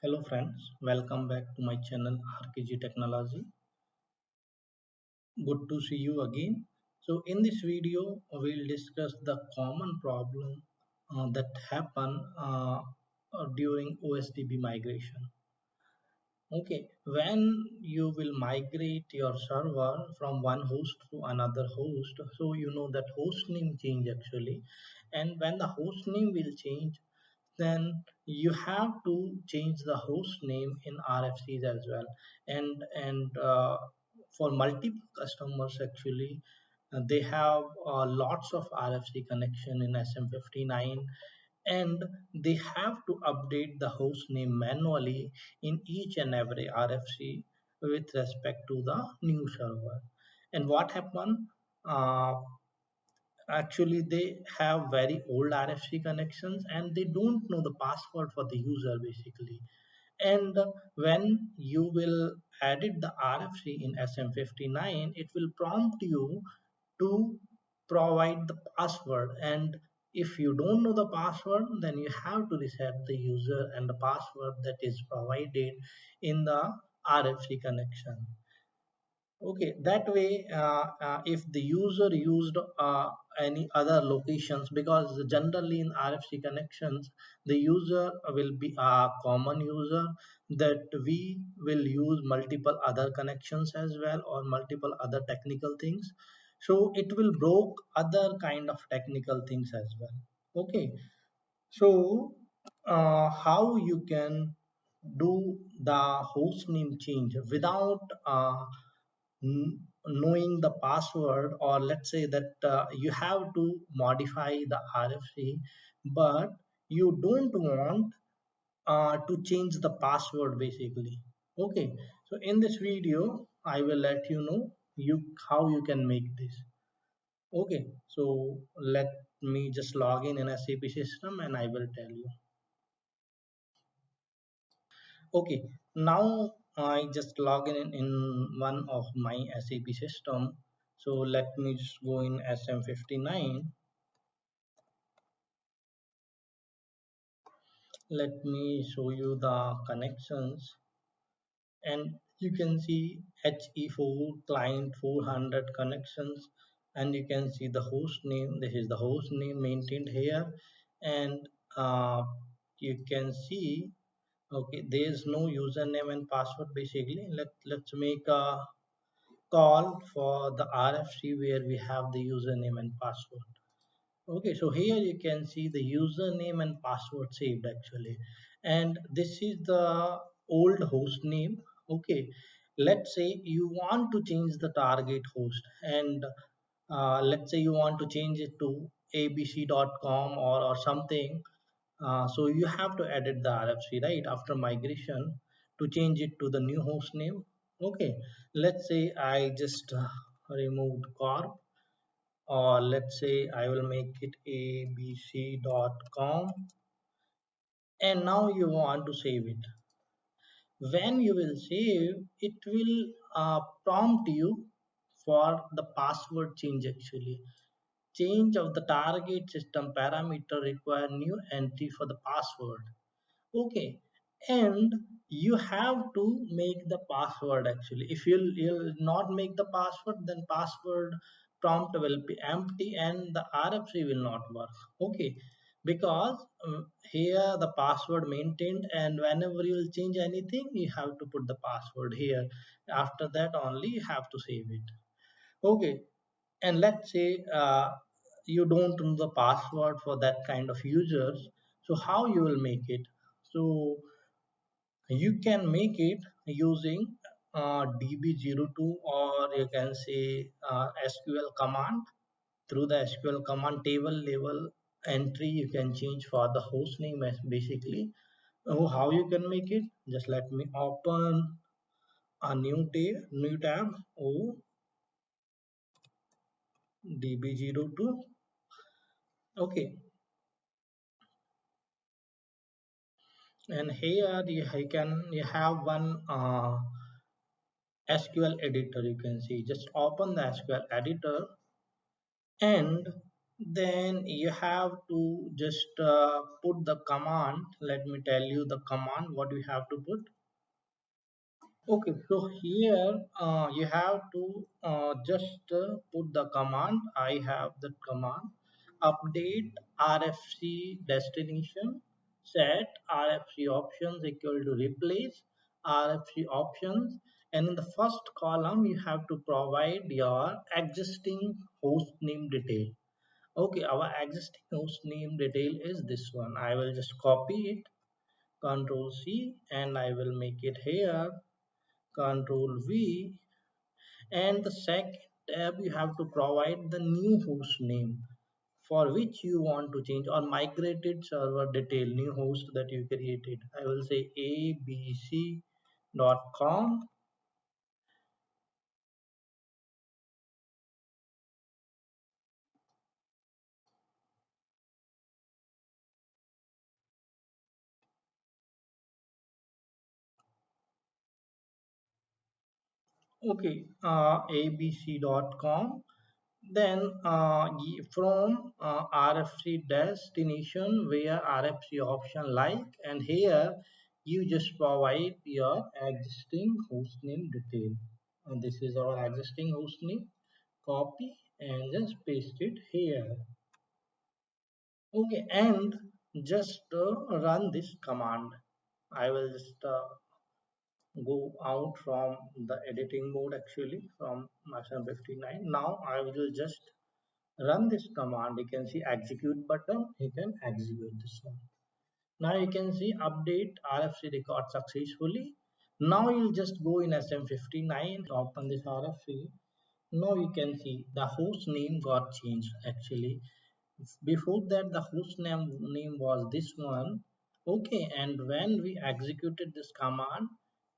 Hello friends, welcome back to my channel RKG Technology. Good to see you again. So in this video, we'll discuss the common problem that happen during OSDB migration. Okay, when you will migrate your server from one host to another host, so you know that host name change actually, and when the host name will change, then you have to change the host name in RFCs as well. And for multiple customers actually, they have lots of RFC connection in SM59, and they have to update the host name manually in each and every RFC with respect to the new server. And what happened? Uh, Actually, they have very old RFC connections and they don't know the password for the user basically. And when you will edit the RFC in SM59, it will prompt you to provide the password. And if you don't know the password, then you have to reset the user and the password that is provided in the RFC connection. Okay, that way, if the user used any other locations, because generally in RFC connections, the user will be a common user, that we will use multiple other connections as well or multiple other technical things. So it will broke other kind of technical things as well. Okay, so how you can do the host name change without knowing the password, or let's say that you have to modify the RFC but you don't want to change the password basically. Okay, so in this video I will let you know you how you can make this. Okay, so let me just log in SAP system and I will tell you. Okay, now I just log in one of my SAP system. So let me just go in SM59. Let me show you the connections, and you can see HE4 client 400 connections, and you can see the host name. This is the host name maintained here, and uh, you can see. Okay, there is no username and password basically. Let's make a call for the RFC where we have the username and password. Okay, so here you can see the username and password saved actually. And this is the old host name. Okay, let's say you want to change the target host, and let's say you want to change it to abc.com or something. So you have to edit the RFC right after migration to change it to the new host name. Okay, let's say I just removed corp, or let's say I will make it abc.com, and now you want to save it. When you will save, it will prompt you for the password change actually. Change of the target system parameter require new entry for the password. Okay, and you have to make the password actually. If you'll not make the password, then password prompt will be empty and the RFC will not work. Okay, because here the password maintained, and whenever you will change anything, you have to put the password here. After that only you have to save it. Okay, and let's say you don't know the password for that kind of users, so how you will make it? So you can make it using db02, or you can say SQL command. Through the SQL command, table level entry you can change for the host name as basically. Oh, how you can make it? Just let me open a new tab. Oh, db02. Okay, and here you have one SQL editor. You can see, just open the SQL editor, and Then you have to just put the command. Let me tell you the command what you have to put. Okay, so here you have to just put the command. I have the command update RFC destination, set RFC options equal to replace RFC options, and in the first column you have to provide your existing host name detail. Okay, our existing host name detail is this one. I will just copy it, Control C, and I will make it here, Control V, and the second tab you have to provide the new host name for which you want to change or migrated server detail, new host that you created. I will say abc.com. Okay, abc.com. Then from RFC destination where RFC option like, and here you just provide your existing hostname detail. And this is our existing hostname. Copy and just paste it here. Okay, and just run this command. I will just go out from the editing mode actually from version 59. Now I will just run this command. You can see execute button. You can execute this one. Now you can see update RFC record successfully. Now you'll just go in SM59, open this RFC. Now you can see the host name got changed actually. Before that the host name was this one. Okay, and when we executed this command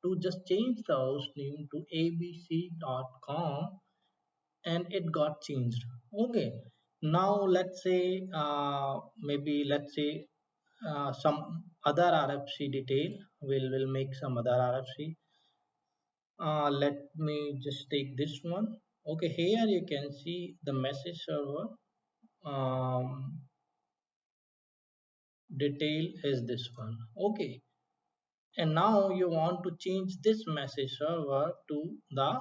to just change the host name to abc.com, and it got changed. Okay, now let's say maybe let's say some other RFC detail. Will make some other RFC. Let me just take this one. Okay, here you can see the message server um, detail is this one. Okay, and now you want to change this message server to the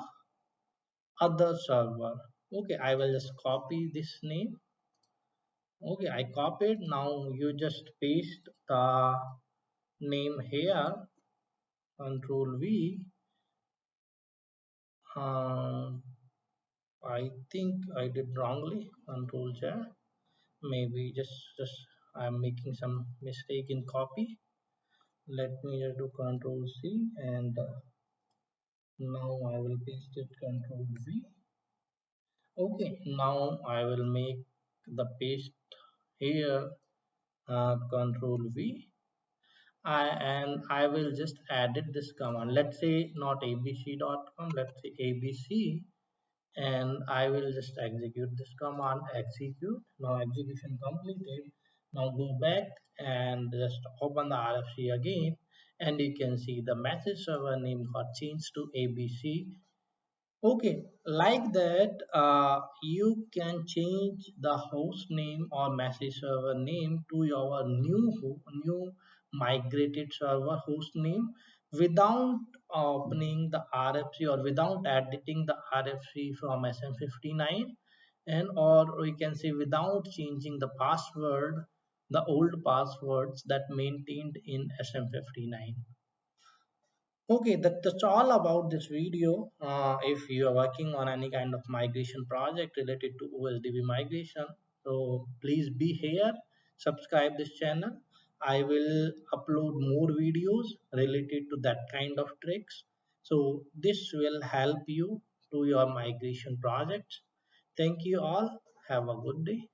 other server. Okay, I will just copy this name. Okay, I copied. Now you just paste the name here. Control V. Um, I think I did wrongly. Control J. Maybe just I'm making some mistake in copy. Let me just do Control C, and now I will paste it. Control V. Okay, now I will make the paste here. Control V. And I will just edit this command. Let's say not abc.com, let's say abc, and I will just execute this command. Execute. Now execution completed. Now go back and just open the RFC again, and you can see the message server name got changed to abc. Okay, like that, you can change the host name or message server name to your new migrated server host name without opening the RFC or without editing the RFC from SM59, and or we can say without changing the password, the old passwords that maintained in SM59. Okay, that's all about this video. If you are working on any kind of migration project related to OSDB migration, so please be here, subscribe this channel. I will upload more videos related to that kind of tricks. So this will help you to your migration projects. Thank you all. Have a good day.